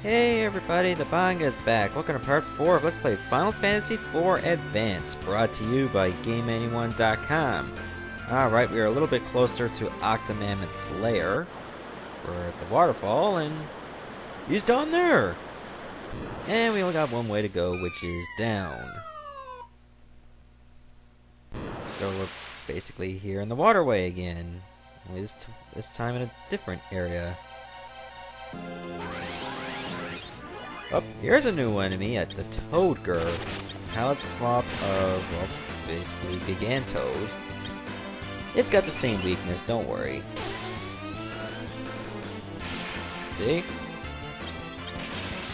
Hey everybody, the Banga is back. Welcome to part 4 of Let's Play Final Fantasy IV Advance, brought to you by GameAnyone.com. Alright, we are a little bit closer to Octomammoth's lair. We're at the waterfall, and he's down there! And we only got one way to go, which is down. So we're basically here in the waterway again. Only this time in a different area. Oh, here's a new enemy at the Toad Girl. Palette swap of, well, basically Big Toad. It's got the same weakness, don't worry. See?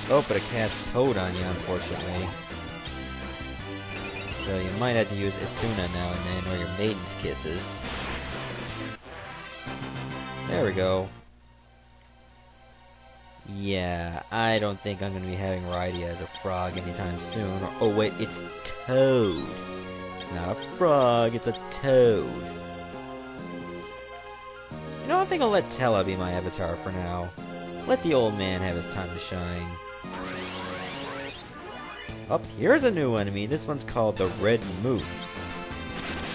Oh, but it casts Toad on you, unfortunately. So you might have to use Isuna now and then, or your Maiden's Kisses. There we go. Yeah, I don't think I'm going to be having Rydia as a frog anytime soon. Oh wait, it's Toad. It's not a frog, it's a Toad. You know, I think I'll let Tella be my avatar for now. Let the old man have his time to shine. Oh, here's a new enemy. This one's called the Red Moose.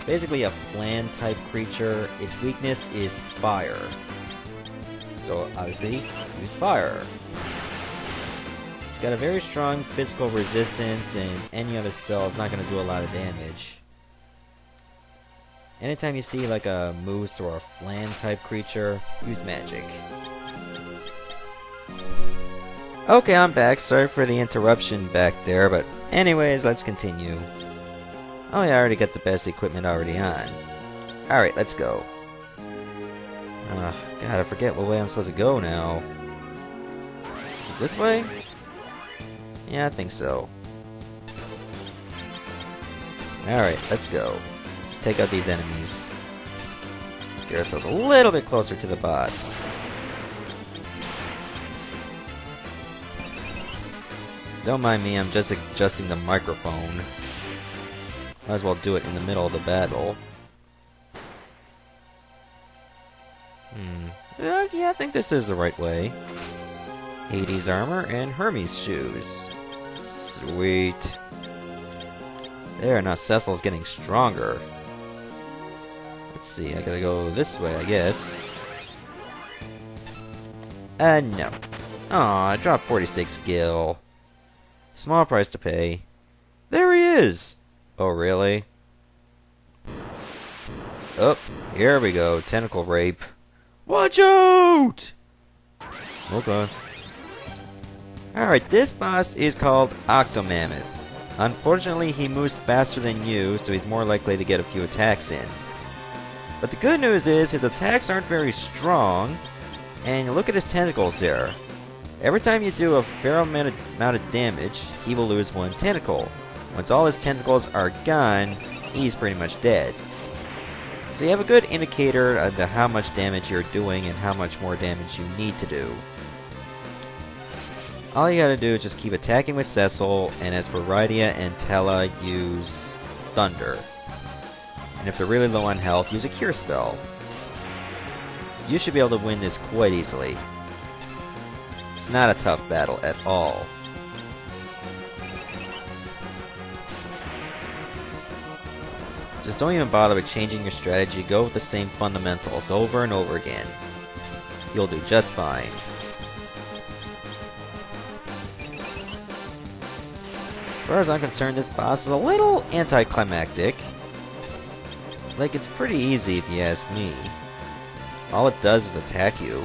Basically a Flan type creature. Its weakness is fire. So, obviously, use fire. It's got a very strong physical resistance, and any other spell is not going to do a lot of damage. Anytime you see like a moose or a flan type creature, use magic. Okay, I'm back. Sorry for the interruption back there, but anyways, let's continue. Oh yeah, I already got the best equipment already on. Alright, let's go. God, I forget what way I'm supposed to go now. Is it this way? Yeah, I think so. Alright, let's go. Let's take out these enemies. Get ourselves a little bit closer to the boss. Don't mind me, I'm just adjusting the microphone. Might as well do it in the middle of the battle. Yeah, I think this is the right way. Hades armor and Hermes shoes. Sweet. There, now Cecil's getting stronger. Let's see, I gotta go this way, I guess. No. Aw, I dropped 46 gil. Small price to pay. There he is! Oh, really? Oh, here we go. Tentacle rape. Watch out! Okay. Alright, this boss is called Octomammoth. Unfortunately, he moves faster than you, so he's more likely to get a few attacks in. But the good news is, his attacks aren't very strong, and look at his tentacles there. Every time you do a fair amount of damage, he will lose one tentacle. Once all his tentacles are gone, he's pretty much dead. So you have a good indicator of how much damage you're doing and how much more damage you need to do. All you gotta do is just keep attacking with Cecil, and as for Rydia and Tella, use Thunder. And if they're really low on health, use a Cure spell. You should be able to win this quite easily. It's not a tough battle at all. Just don't even bother with changing your strategy, go with the same fundamentals over and over again. You'll do just fine. As far as I'm concerned, this boss is a little anticlimactic. Like, it's pretty easy if you ask me. All it does is attack you.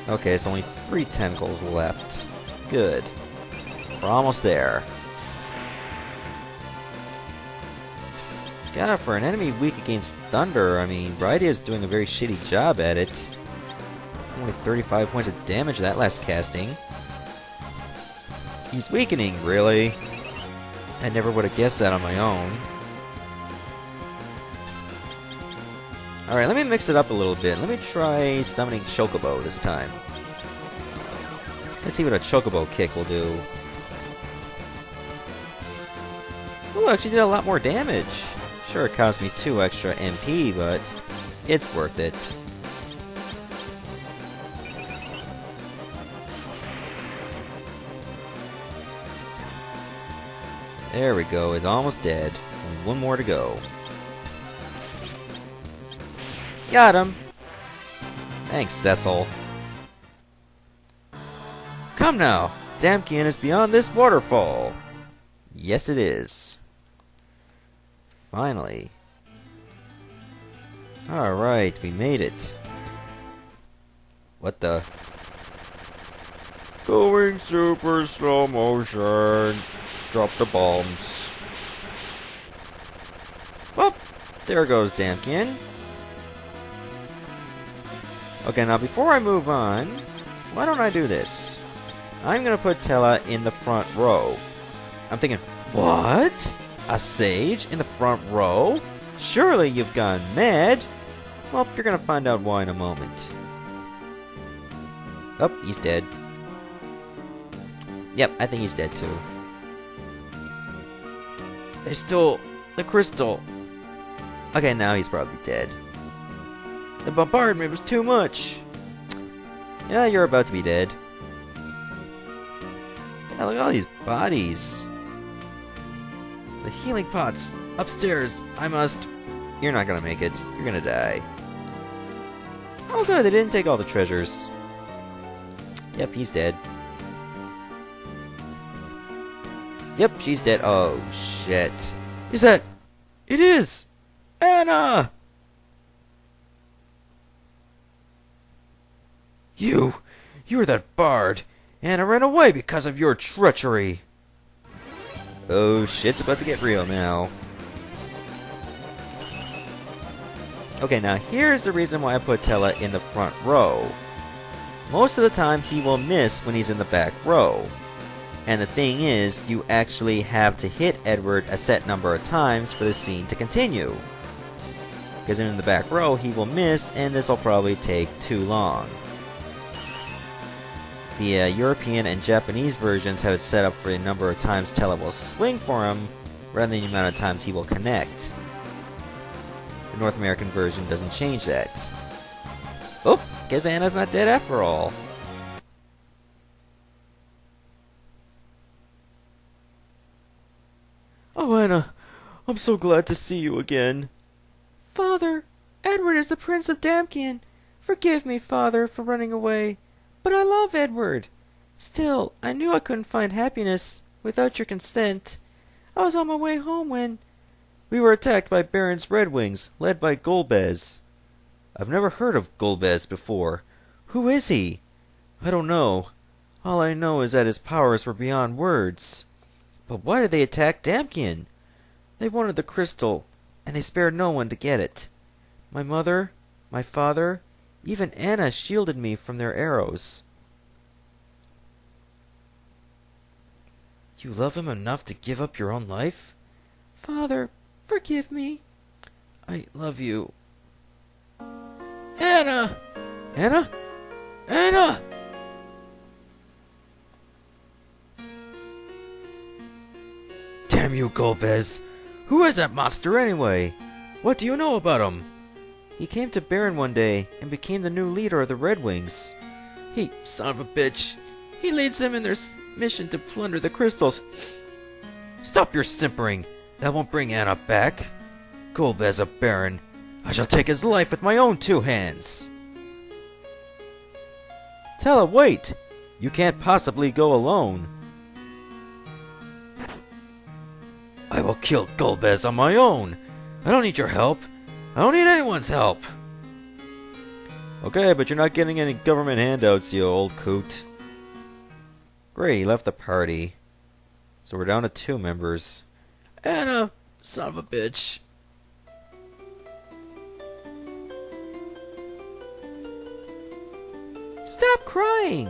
Okay, it's only 3 tentacles left. Good. We're almost there. God, for an enemy weak against Thunder, I mean, Rydia's doing a very shitty job at it. Only 35 points of damage that last casting. He's weakening, really? I never would have guessed that on my own. Alright, let me mix it up a little bit. Let me try summoning Chocobo this time. Let's see what a Chocobo kick will do. Ooh, actually did a lot more damage. Sure, it cost me 2 extra MP, but it's worth it. There we go, it's almost dead. Only 1 more to go. Got him! Thanks, Cecil. Come now! Damcyan is beyond this waterfall! Yes, it is. Finally. Alright, we made it. What the? Going super slow motion. Drop the bombs. Well, there goes Damcyan. Okay, now before I move on, why don't I do this? I'm gonna put Tella in the front row. I'm thinking, what? A sage in the front row? Surely you've gone mad. Well, you're gonna find out why in a moment. Oh, he's dead. Yep, I think he's dead too. They stole the crystal. Okay, now he's probably dead. The bombardment was too much. Yeah, you're about to be dead. Yeah, look at all these bodies. The healing pots upstairs. I must. You're not gonna make it. You're gonna die. Oh good, they didn't take all the treasures. Yep, he's dead. Yep, she's dead. Oh shit. Is that? It is! Anna! You're that bard. Anna ran away because of your treachery. Oh, shit's about to get real now. Okay, now here's the reason why I put Tella in the front row. Most of the time, he will miss when he's in the back row. And the thing is, you actually have to hit Edward a set number of times for the scene to continue. Because in the back row, he will miss, and this will probably take too long. The European and Japanese versions have it set up for the number of times Tella will swing for him, rather than the amount of times he will connect. The North American version doesn't change that. Oh, guess Anna's not dead after all. Oh, Anna, I'm so glad to see you again. Father, Edward is the Prince of Damcyan. Forgive me, Father, for running away. But I love Edward. Still, I knew I couldn't find happiness without your consent. I was on my way home when we were attacked by Baron's Red Wings, led by Golbez. I've never heard of Golbez before. Who is he? I don't know. All I know is that his powers were beyond words. But why did they attack Damcyan? They wanted the crystal, and they spared no one to get it. My mother, my father, even Anna shielded me from their arrows. You love him enough to give up your own life? Father, forgive me. I love you. Anna! Anna? Anna! Damn you, Golbez! Who is that monster anyway? What do you know about him? He came to Baron one day and became the new leader of the Red Wings. He, son of a bitch, he leads them in their mission to plunder the crystals. Stop your simpering. That won't bring Anna back. Golbez a Baron. I shall take his life with my own 2 hands. Tella, wait! You can't possibly go alone. I will kill Golbez on my own. I don't need your help. I don't need anyone's help. Okay, but you're not getting any government handouts, you old coot. Great, he left the party. So we're down to 2 members. Anna, son of a bitch. Stop crying!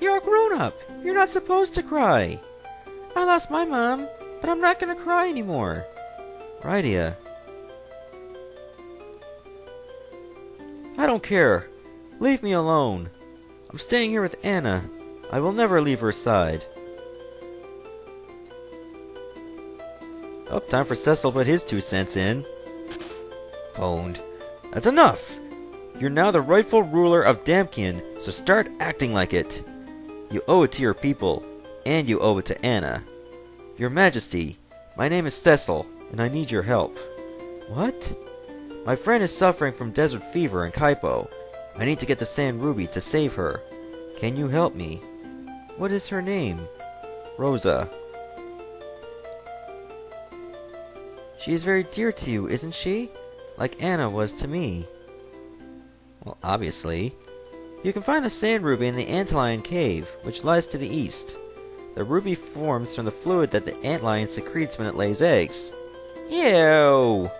You're a grown-up. You're not supposed to cry. I lost my mom, but I'm not gonna cry anymore. Rydia. I don't care. Leave me alone. I'm staying here with Anna. I will never leave her side. Oh, time for Cecil to put his 2 cents in. Pwned. That's enough! You're now the rightful ruler of Damcyan, so start acting like it. You owe it to your people, and you owe it to Anna. Your Majesty, my name is Cecil, and I need your help. What? My friend is suffering from desert fever in Kaipo. I need to get the Sand Ruby to save her. Can you help me? What is her name? Rosa. She is very dear to you, isn't she? Like Anna was to me. Well, obviously. You can find the Sand Ruby in the Antlion Cave, which lies to the east. The ruby forms from the fluid that the antlion secretes when it lays eggs. Ew!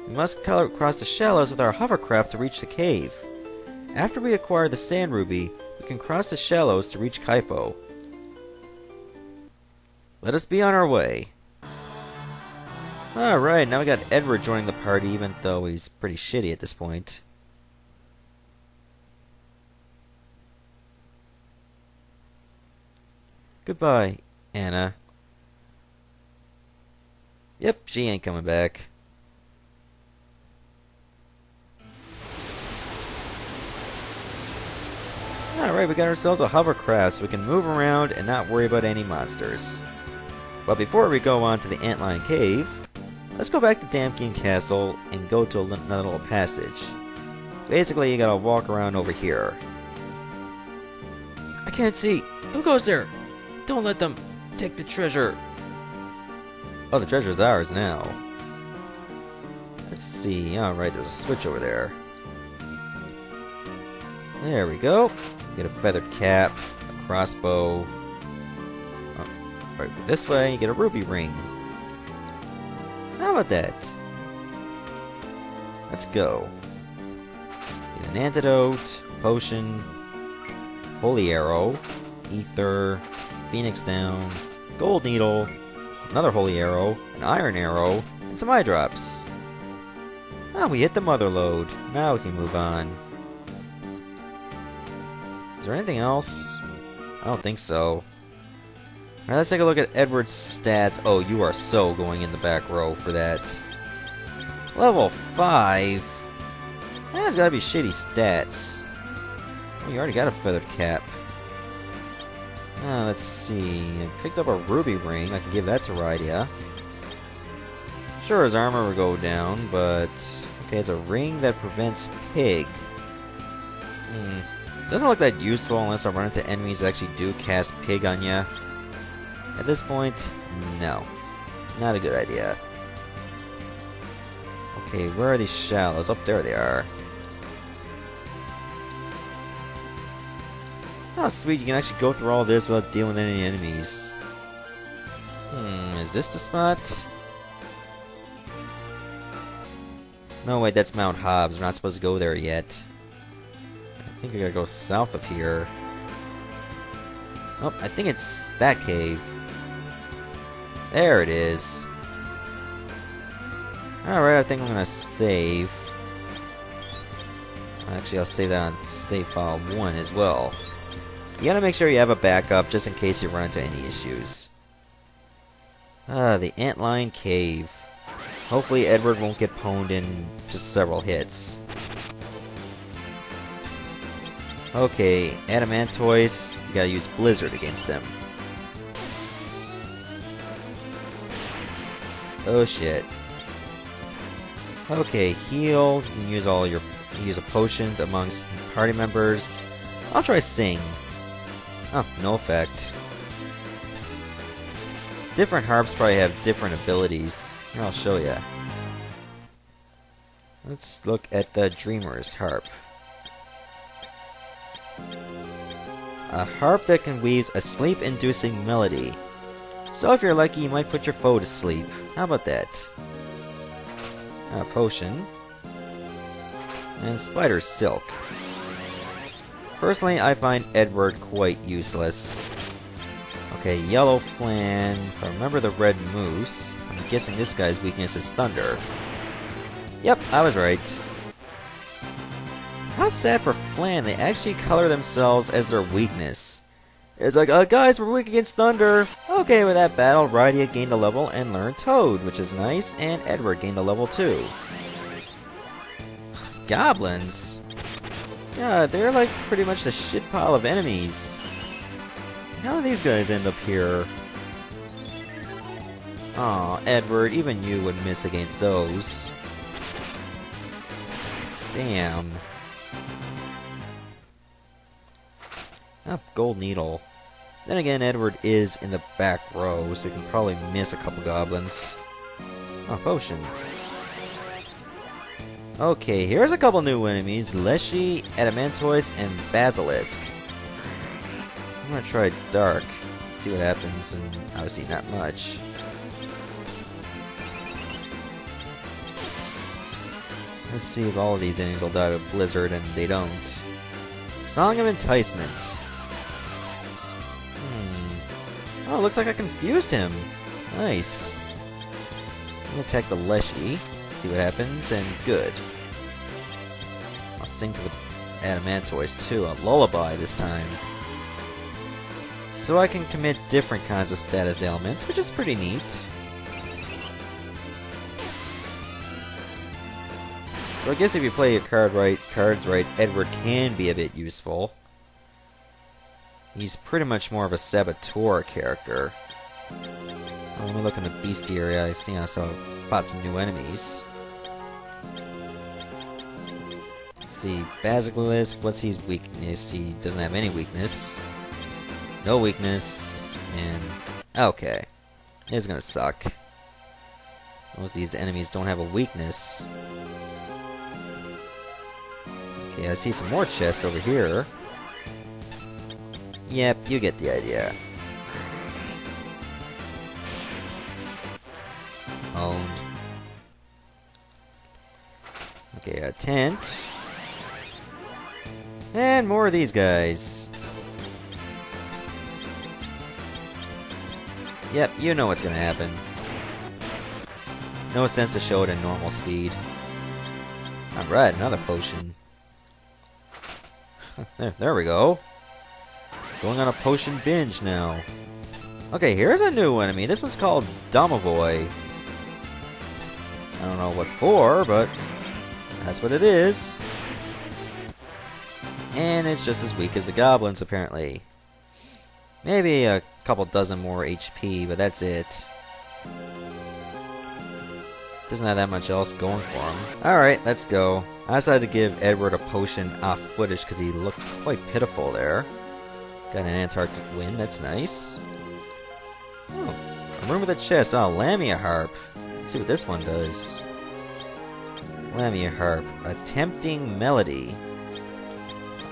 We must cross the shallows with our hovercraft to reach the cave. After we acquire the Sand Ruby, we can cross the shallows to reach Kaipo. Let us be on our way. Alright, now we got Edward joining the party, even though he's pretty shitty at this point. Goodbye, Anna. Yep, she ain't coming back. Alright, we got ourselves a hovercraft so we can move around and not worry about any monsters. But before we go on to the Antlion Cave, let's go back to Damcyan Castle and go to another little passage. Basically, you gotta walk around over here. I can't see. Who goes there? Don't let them take the treasure. Oh, the treasure's ours now. Let's see. Alright, there's a switch over there. There we go. Get a feathered cap, a crossbow. Oh, right, this way, you get a ruby ring. How about that? Let's go. Get an antidote, potion, holy arrow, ether, phoenix down, gold needle, another holy arrow, an iron arrow, and some eye drops. Ah, we hit the mother lode. Now we can move on. Is there anything else? I don't think so. Alright, let's take a look at Edward's stats. Oh, you are so going in the back row for that. Level 5? That's gotta be shitty stats. Oh, you already got a feathered cap. Let's see. I picked up a ruby ring. I can give that to Rydia. Sure, his armor will go down, but... Okay, it's a ring that prevents pig. Doesn't look that useful unless I run into enemies that actually do cast pig on ya. At this point, no. Not a good idea. Okay, where are these shallows? Up there they are. Oh, sweet, you can actually go through all this without dealing with any enemies. Is this the spot? No, wait, that's Mount Hobbs. We're not supposed to go there yet. I think we gotta go south of here. Oh, I think it's that cave. There it is. Alright, I think I'm gonna save. Actually, I'll save that on save file 1 as well. You gotta make sure you have a backup just in case you run into any issues. The Antlion Cave. Hopefully Edward won't get pwned in just several hits. Okay, Adamantoise, you gotta use Blizzard against them. Oh shit. Okay, heal, you can use use a potion amongst party members. I'll try Sing. Oh, no effect. Different harps probably have different abilities. Here, I'll show ya. Let's look at the Dreamer's harp. A harp that can weave a sleep-inducing melody. So if you're lucky, you might put your foe to sleep. How about that? A potion. And Spider Silk. Personally, I find Edward quite useless. Okay, Yellow Flan. If I remember the Red Moose, I'm guessing this guy's weakness is Thunder. Yep, I was right. How sad for Flan, they actually color themselves as their weakness. It's like, guys, we're weak against thunder. Okay, with that battle, Rydia gained a level and learned Toad, which is nice, and Edward gained a level too. Goblins? Yeah, they're like pretty much the shit pile of enemies. How do these guys end up here? Aw, Edward, even you would miss against those. Damn. Oh, gold needle. Then again, Edward is in the back row, so he can probably miss a couple goblins. Oh, potion. Okay, here's a couple new enemies. Leshy, Adamantoise, and Basilisk. I'm gonna try Dark. See what happens, and obviously not much. Let's see if all of these enemies will die with Blizzard, and they don't. Song of Enticement. Oh, looks like I confused him. Nice. I'm gonna attack the Leshy, see what happens, and good. I'll sing to the Adamantoise too, a lullaby this time. So I can commit different kinds of status ailments, which is pretty neat. So I guess if you play your cards right, Edward can be a bit useful. He's pretty much more of a saboteur character. Oh, let me look in the bestiary. I see I fought some new enemies. Let's see, Basilisk, what's his weakness? He doesn't have any weakness. No weakness, and okay. It's gonna suck. Most of these enemies don't have a weakness. Okay, I see some more chests over here. Yep, you get the idea. Owned. Okay, a tent. And more of these guys. Yep, you know what's gonna happen. No sense to show it at normal speed. Alright, another potion. There we go. Going on a potion binge now. Okay, here's a new enemy. This one's called Domovoy. I don't know what for, but that's what it is. And it's just as weak as the goblins, apparently. Maybe a couple dozen more HP, but that's it. Doesn't have that much else going for him. Alright, let's go. I decided to give Edward a potion off footage because he looked quite pitiful there. Got an Antarctic wind, that's nice. Oh, a room with a chest. Oh, Lamia Harp. Let's see what this one does. Lamia Harp. A tempting melody.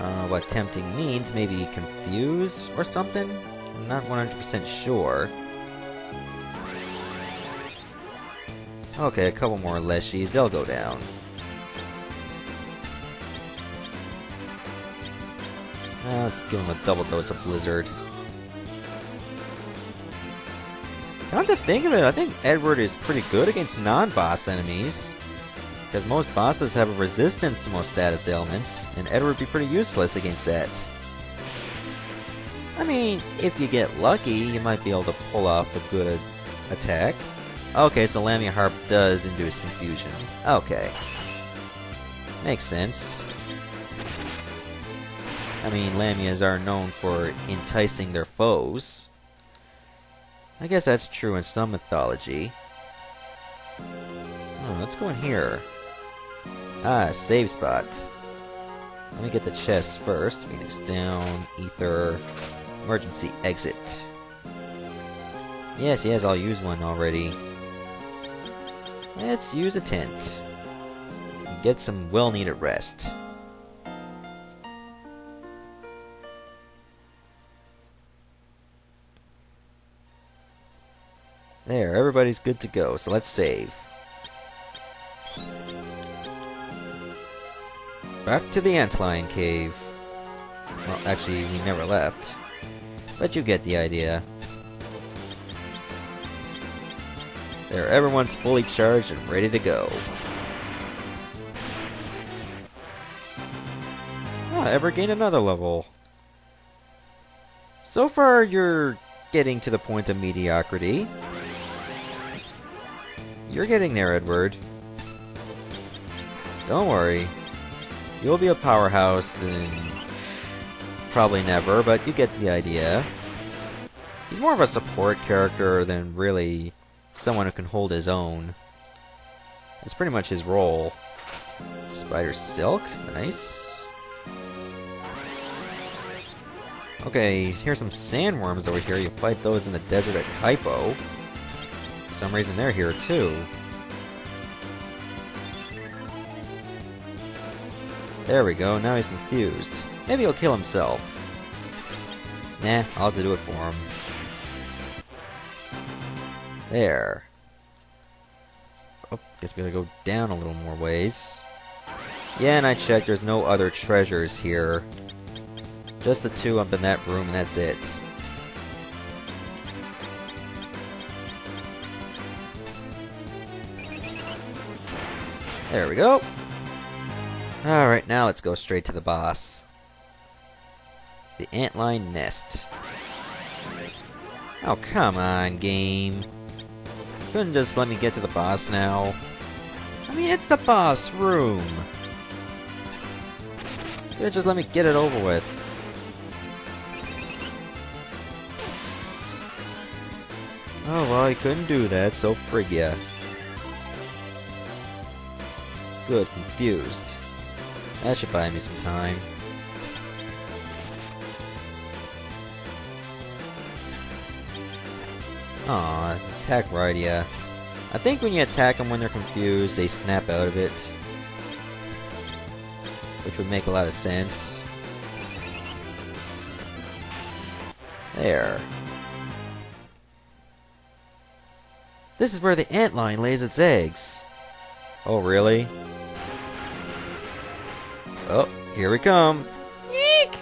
I don't know what tempting means. Maybe confuse or something? I'm not 100% sure. Okay, a couple more Leshies. They'll go down. Let's give him a double dose of Blizzard. Come to think of it, I think Edward is pretty good against non-boss enemies. Because most bosses have a resistance to most status ailments, and Edward would be pretty useless against that. I mean, if you get lucky, you might be able to pull off a good attack. Okay, so Lamia Harp does induce confusion. Okay. Makes sense. I mean, Lamias are known for enticing their foes. I guess that's true in some mythology. Oh, let's go in here. Ah, save spot. Let me get the chest first. Phoenix down, ether, emergency exit. Yes, I'll use one already. Let's use a tent. Get some well-needed rest. There, everybody's good to go, so let's save. Back to the Antlion Cave. Well, actually, we never left. But you get the idea. There, everyone's fully charged and ready to go. Ah, ever gain another level. So far, you're getting to the point of mediocrity. You're getting there, Edward. Don't worry. You'll be a powerhouse in... probably never, but you get the idea. He's more of a support character than really someone who can hold his own. It's pretty much his role. Spider Silk? Nice. Okay, here's some sandworms over here. You fight those in the desert at Kaipo. For some reason they're here too. There we go, now he's confused. Maybe he'll kill himself. Nah, I'll have to do it for him. There. Oh, guess we gotta go down a little more ways. Yeah, and I checked, there's no other treasures here. Just the two up in that room, and that's it. There we go. Alright, now let's go straight to the boss. The antlion nest. Oh, come on, game. Couldn't just let me get to the boss now. I mean, it's the boss room. Could've just let me get it over with. Oh, well, he couldn't do that, so frig ya. Good, confused. That should buy me some time. Aw, attack right, yeah. I think when you attack them when they're confused, they snap out of it. Which would make a lot of sense. There. This is where the antlion lays its eggs. Oh, really? Oh, here we come. Eek!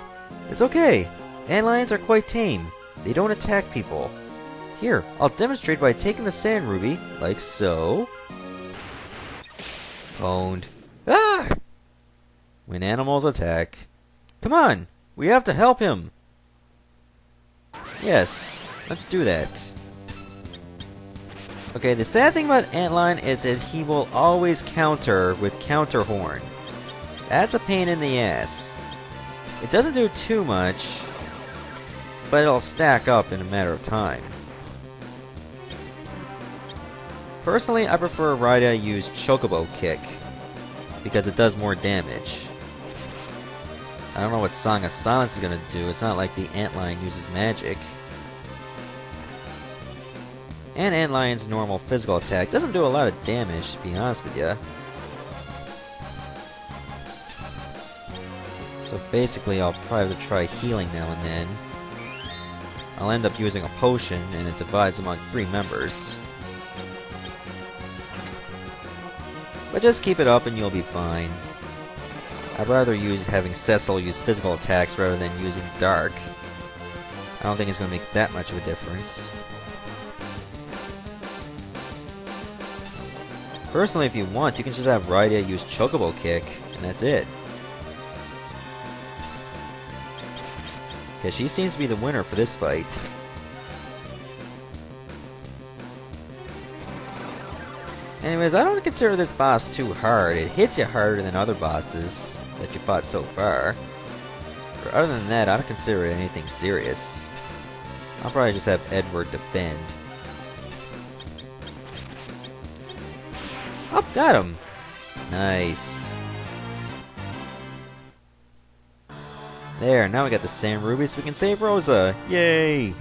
It's okay. Antlions are quite tame. They don't attack people. Here, I'll demonstrate by taking the sand ruby, like so. Pwned. Ah! When animals attack. Come on! We have to help him! Yes, let's do that. Okay, the sad thing about Antlion is that he will always counter with Counter Horn. That's a pain in the ass. It doesn't do too much, but it'll stack up in a matter of time. Personally, I prefer Raida use Chocobo Kick, because it does more damage. I don't know what Song of Silence is gonna do, it's not like the Antlion uses magic. And Antlion's normal physical attack doesn't do a lot of damage, to be honest with you. So basically, I'll probably have to try healing now and then. I'll end up using a potion, and it divides among 3 members. But just keep it up and you'll be fine. I'd rather use having Cecil use physical attacks rather than using Dark. I don't think it's going to make that much of a difference. Personally, if you want, you can just have Raida use Chocobo Kick, and that's it. Because she seems to be the winner for this fight. Anyways, I don't consider this boss too hard. It hits you harder than other bosses that you fought so far. But other than that, I don't consider it anything serious. I'll probably just have Edward defend. Oh, got him! Nice. There, now we got the sand ruby so we can save Rosa! Yay!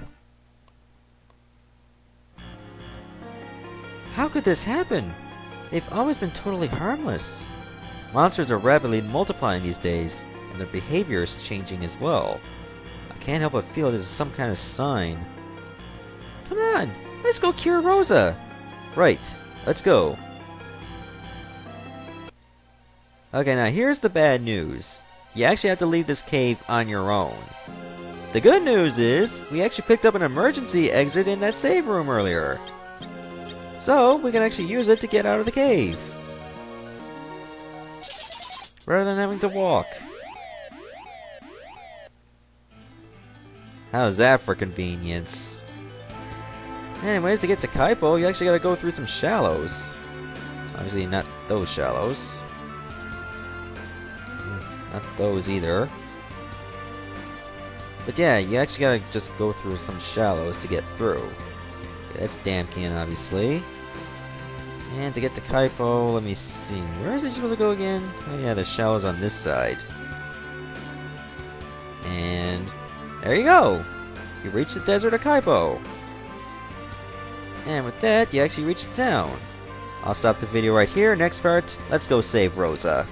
How could this happen? They've always been totally harmless. Monsters are rapidly multiplying these days, and their behavior is changing as well. I can't help but feel this is some kind of sign. Come on, let's go cure Rosa! Right, let's go. Okay, now here's the bad news. You actually have to leave this cave on your own. The good news is, we actually picked up an emergency exit in that save room earlier. So, we can actually use it to get out of the cave. Rather than having to walk. How's that for convenience? Anyways, to get to Kaipo, you actually gotta go through some shallows. Obviously not those shallows. Not those either. But yeah, you actually gotta just go through some shallows to get through. Okay, that's Damcyan, obviously. And to get to Kaipo, let me see. Where is it supposed to go again? Oh yeah, the shallows on this side. And there you go! You reach the desert of Kaipo. And with that, you actually reach the town. I'll stop the video right here. Next part, let's go save Rosa.